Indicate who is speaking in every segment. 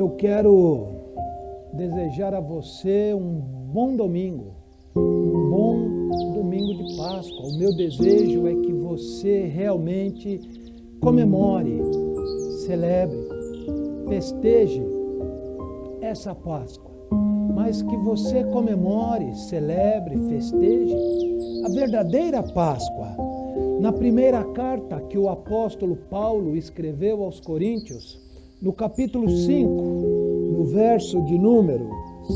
Speaker 1: Eu quero desejar a você um bom domingo de Páscoa. O meu desejo é que você realmente comemore, celebre, festeje essa Páscoa, mas que você comemore, celebre, festeje a verdadeira Páscoa. Na primeira carta que o apóstolo Paulo escreveu aos Coríntios, no capítulo 5, no verso de número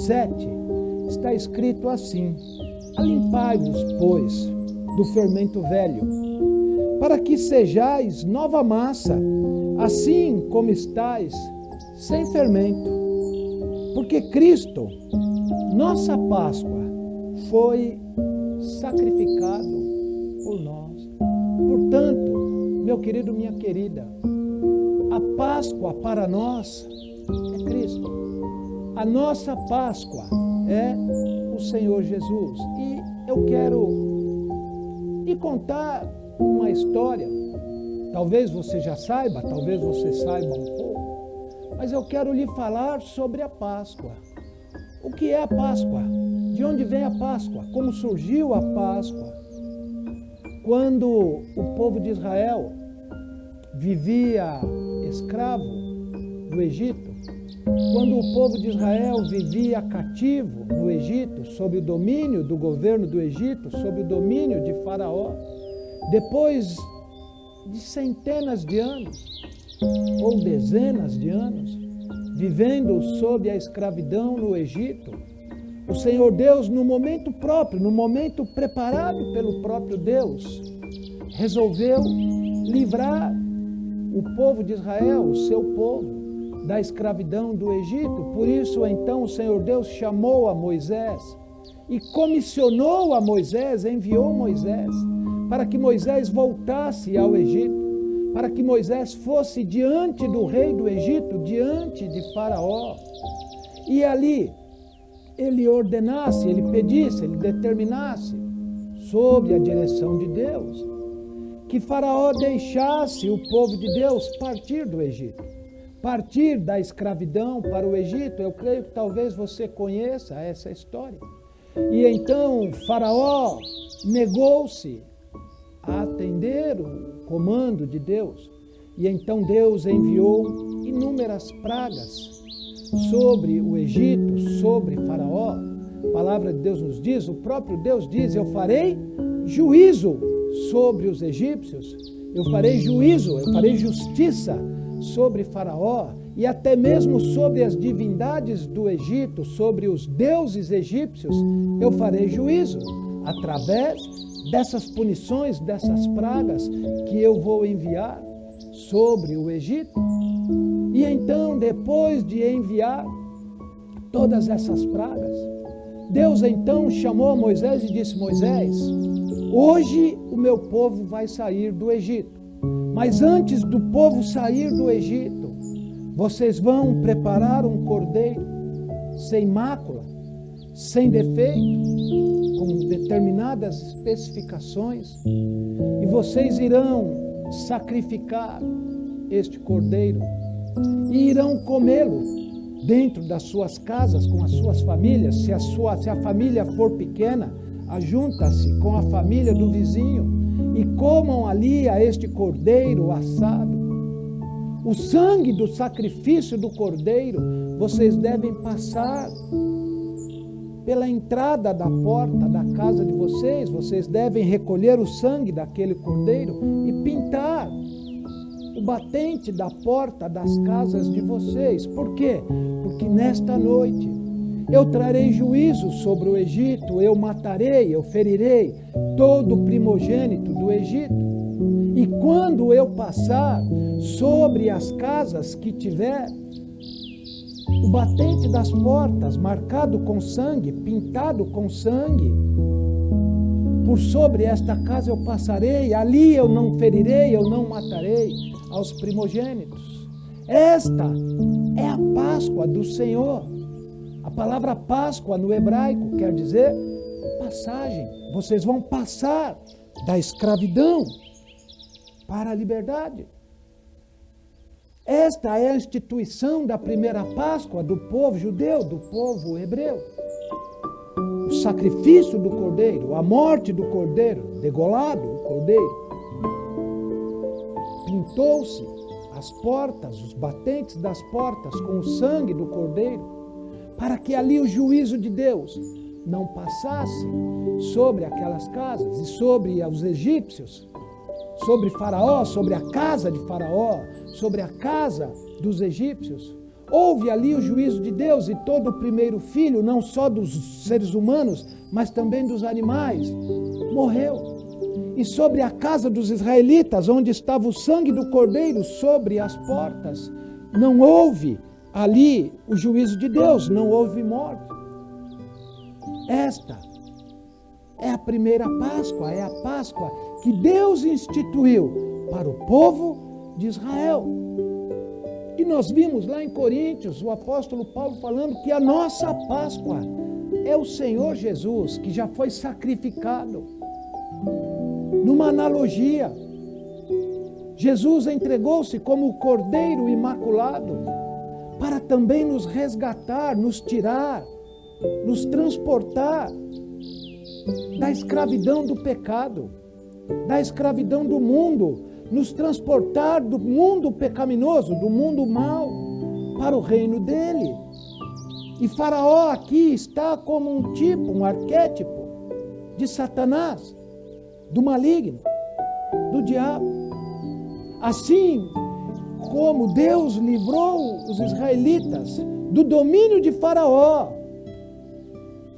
Speaker 1: 7, está escrito assim: alimpai-vos, pois, do fermento velho, para que sejais nova massa, assim como estáis sem fermento. Porque Cristo, nossa Páscoa, foi sacrificado por nós. Portanto, meu querido, minha querida, a Páscoa para nós é Cristo. A nossa Páscoa é o Senhor Jesus. E eu quero lhe contar uma história. Talvez você já saiba, talvez você saiba um pouco, mas eu quero lhe falar sobre a Páscoa. O que é a Páscoa? De onde vem a Páscoa? Como surgiu a Páscoa? Quando o povo de Israel vivia escravo no Egito, quando o povo de Israel vivia cativo no Egito, sob o domínio do governo do Egito, sob o domínio de Faraó, depois de centenas de anos, ou dezenas de anos, vivendo sob a escravidão no Egito, o Senhor Deus, no momento próprio, no momento preparado pelo próprio Deus, resolveu livrar o povo de Israel, o seu povo, da escravidão do Egito. Por isso, então, o Senhor Deus chamou a Moisés e comissionou a Moisés, enviou Moisés, para que Moisés voltasse ao Egito, para que Moisés fosse diante do rei do Egito, diante de Faraó, e ali ele ordenasse, ele pedisse, ele determinasse, sob a direção de Deus, que Faraó deixasse o povo de Deus partir do Egito, partir da escravidão para o Egito. Eu creio que talvez você conheça essa história. E então Faraó negou-se a atender o comando de Deus. E então Deus enviou inúmeras pragas sobre o Egito, sobre Faraó. A palavra de Deus nos diz, o próprio Deus diz: eu farei juízo sobre os egípcios, eu farei juízo, eu farei justiça sobre Faraó e até mesmo sobre as divindades do Egito, sobre os deuses egípcios, eu farei juízo através dessas punições, dessas pragas que eu vou enviar sobre o Egito. E então, depois de enviar todas essas pragas, Deus então chamou a Moisés e disse: Moisés, hoje o meu povo vai sair do Egito, mas antes do povo sair do Egito, vocês vão preparar um cordeiro sem mácula, sem defeito, com determinadas especificações, e vocês irão sacrificar este cordeiro e irão comê-lo dentro das suas casas, com as suas famílias. Se a família for pequena, ajunta-se com a família do vizinho e comam ali a este cordeiro assado. O sangue do sacrifício do cordeiro vocês devem passar pela entrada da porta da casa de vocês. Vocês devem recolher o sangue daquele cordeiro e pintar o batente da porta das casas de vocês. Por quê? Porque nesta noite eu trarei juízo sobre o Egito, eu matarei, eu ferirei todo o primogênito do Egito. E quando eu passar sobre as casas que tiver o batente das portas marcado com sangue, pintado com sangue, por sobre esta casa eu passarei, ali eu não ferirei, eu não matarei aos primogênitos. Esta é a Páscoa do Senhor. A palavra Páscoa no hebraico quer dizer passagem. Vocês vão passar da escravidão para a liberdade. Esta é a instituição da primeira Páscoa do povo judeu, do povo hebreu. O sacrifício do cordeiro, a morte do cordeiro, degolado o cordeiro. Pintou-se as portas, os batentes das portas com o sangue do cordeiro, para que ali o juízo de Deus não passasse sobre aquelas casas e sobre os egípcios, sobre Faraó, sobre a casa de Faraó, sobre a casa dos egípcios. Houve ali o juízo de Deus e todo o primeiro filho, não só dos seres humanos, mas também dos animais, morreu. E sobre a casa dos israelitas, onde estava o sangue do cordeiro sobre as portas, não houve ali o juízo de Deus, não houve morte. Esta é a primeira Páscoa, é a Páscoa que Deus instituiu para o povo de Israel. E nós vimos lá em Coríntios, o apóstolo Paulo falando que a nossa Páscoa é o Senhor Jesus, que já foi sacrificado. Numa analogia, Jesus entregou-se como o Cordeiro Imaculado para também nos resgatar, nos tirar, nos transportar da escravidão do pecado, da escravidão do mundo, nos transportar do mundo pecaminoso, do mundo mau, para o reino dele. E Faraó aqui está como um tipo, um arquétipo de Satanás, do maligno, do diabo. Assim como Deus livrou os israelitas do domínio de Faraó,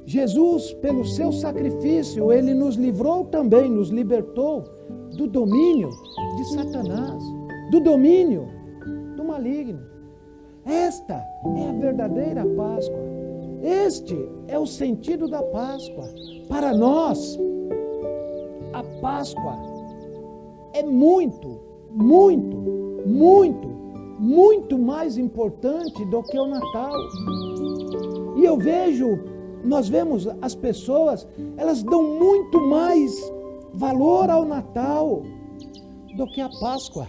Speaker 1: Jesus, pelo seu sacrifício, ele nos livrou também, nos libertou do domínio de Satanás, do domínio do maligno. Esta é a verdadeira Páscoa. Este é o sentido da Páscoa. Para nós, a Páscoa é muito, muito, muito, muito mais importante do que o Natal. E eu vejo, nós vemos as pessoas, elas dão muito mais valor ao Natal do que à Páscoa,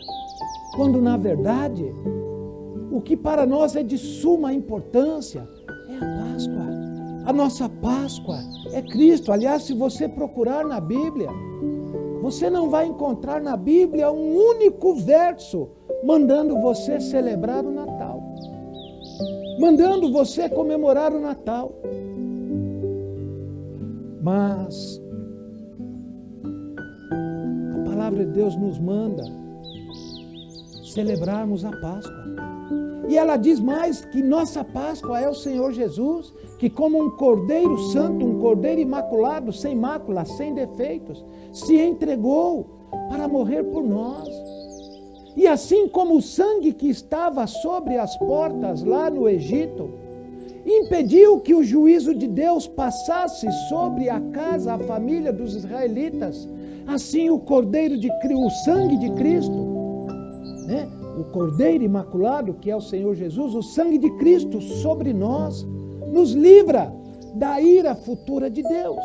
Speaker 1: quando na verdade o que para nós é de suma importância é a Páscoa. A nossa Páscoa é Cristo. Aliás, se você procurar na Bíblia, você não vai encontrar na Bíblia um único verso mandando você celebrar o Natal, mandando você comemorar o Natal. Mas a palavra de Deus nos manda celebrarmos a Páscoa. E ela diz mais que nossa Páscoa é o Senhor Jesus, que como um cordeiro santo, um cordeiro imaculado, sem mácula, sem defeitos, se entregou para morrer por nós. E assim como o sangue que estava sobre as portas lá no Egito, impediu que o juízo de Deus passasse sobre a casa, a família dos israelitas, assim o cordeiro o sangue de Cristo, né? O Cordeiro Imaculado, que é o Senhor Jesus, o sangue de Cristo sobre nós, nos livra da ira futura de Deus.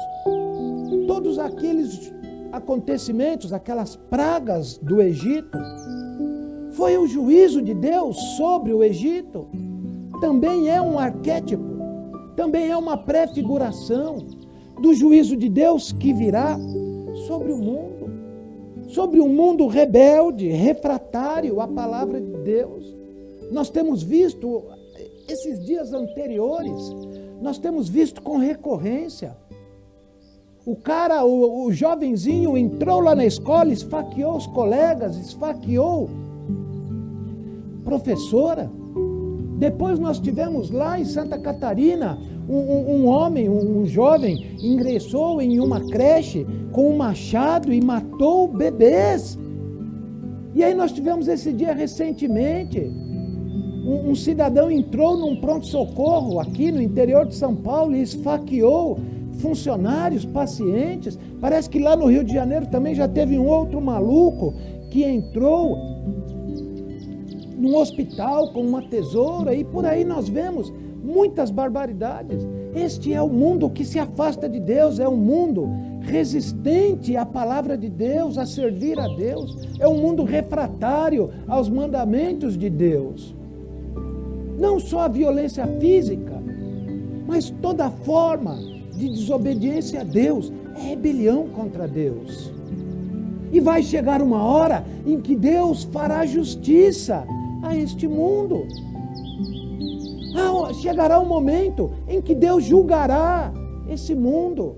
Speaker 1: Todos aqueles acontecimentos, aquelas pragas do Egito, foi o juízo de Deus sobre o Egito. Também é um arquétipo, também é uma prefiguração do juízo de Deus que virá sobre o mundo. Sobre um mundo rebelde, refratário à palavra de Deus. Nós temos visto, esses dias anteriores, nós temos visto com recorrência. O jovenzinho entrou lá na escola, esfaqueou os colegas, esfaqueou professora. Depois nós tivemos lá em Santa Catarina, um jovem, ingressou em uma creche com um machado e matou bebês. E aí nós tivemos esse dia recentemente, um cidadão entrou num pronto-socorro aqui no interior de São Paulo e esfaqueou funcionários, pacientes. Parece que lá no Rio de Janeiro também já teve um outro maluco que entrou num hospital com uma tesoura, e por aí nós vemos muitas barbaridades. Este é o mundo que se afasta de Deus, é um mundo resistente à palavra de Deus, a servir a Deus. É um mundo refratário aos mandamentos de Deus. Não só a violência física, mas toda forma de desobediência a Deus é rebelião contra Deus. E vai chegar uma hora em que Deus fará justiça a este mundo. Chegará um momento em que Deus julgará esse mundo.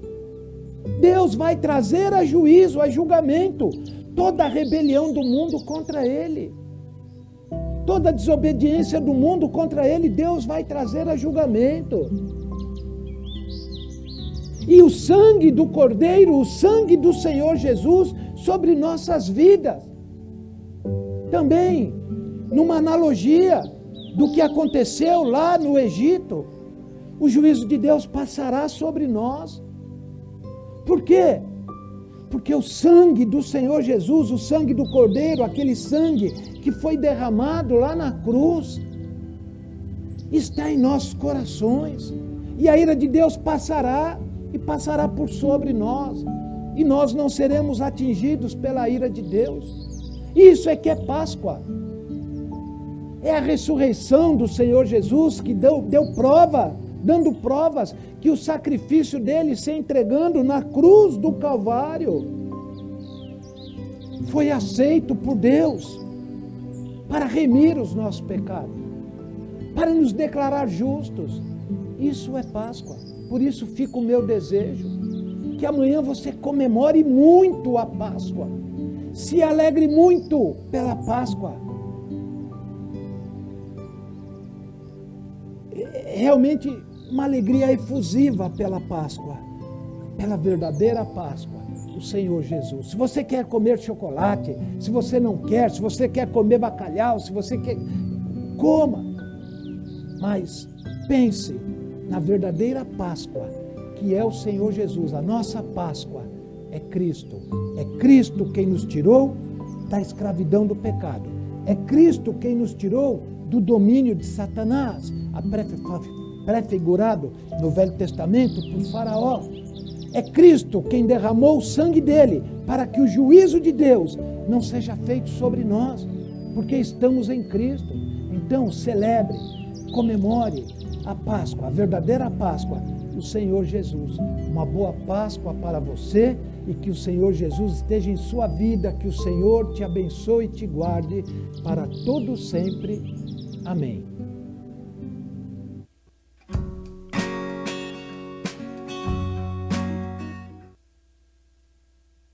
Speaker 1: Deus vai trazer a juízo, a julgamento, toda a rebelião do mundo contra Ele. Toda a desobediência do mundo contra Ele, Deus vai trazer a julgamento. E o sangue do Cordeiro, o sangue do Senhor Jesus sobre nossas vidas. Também, numa analogia do que aconteceu lá no Egito, o juízo de Deus passará sobre nós. Por quê? Porque o sangue do Senhor Jesus, o sangue do Cordeiro, aquele sangue que foi derramado lá na cruz, está em nossos corações. E a ira de Deus passará e passará por sobre nós. E nós não seremos atingidos pela ira de Deus. Isso é que é Páscoa. É a ressurreição do Senhor Jesus que deu prova, dando provas que o sacrifício dele se entregando na cruz do Calvário foi aceito por Deus para remir os nossos pecados, para nos declarar justos. Isso é Páscoa. Por isso fica o meu desejo que amanhã você comemore muito a Páscoa, se alegre muito pela Páscoa. Realmente uma alegria efusiva pela Páscoa, pela verdadeira Páscoa, o Senhor Jesus. Se você quer comer chocolate, se você não quer, se você quer comer bacalhau, se você quer, coma. Mas pense na verdadeira Páscoa, que é o Senhor Jesus. A nossa Páscoa é Cristo. É Cristo quem nos tirou da escravidão do pecado. É Cristo quem nos tirou do domínio de Satanás, prefigurado no Velho Testamento por Faraó. É Cristo quem derramou o sangue dele para que o juízo de Deus não seja feito sobre nós, porque estamos em Cristo. Então celebre, comemore a Páscoa, a verdadeira Páscoa, o Senhor Jesus. Uma boa Páscoa para você e que o Senhor Jesus esteja em sua vida, que o Senhor te abençoe e te guarde para todo sempre. Amém.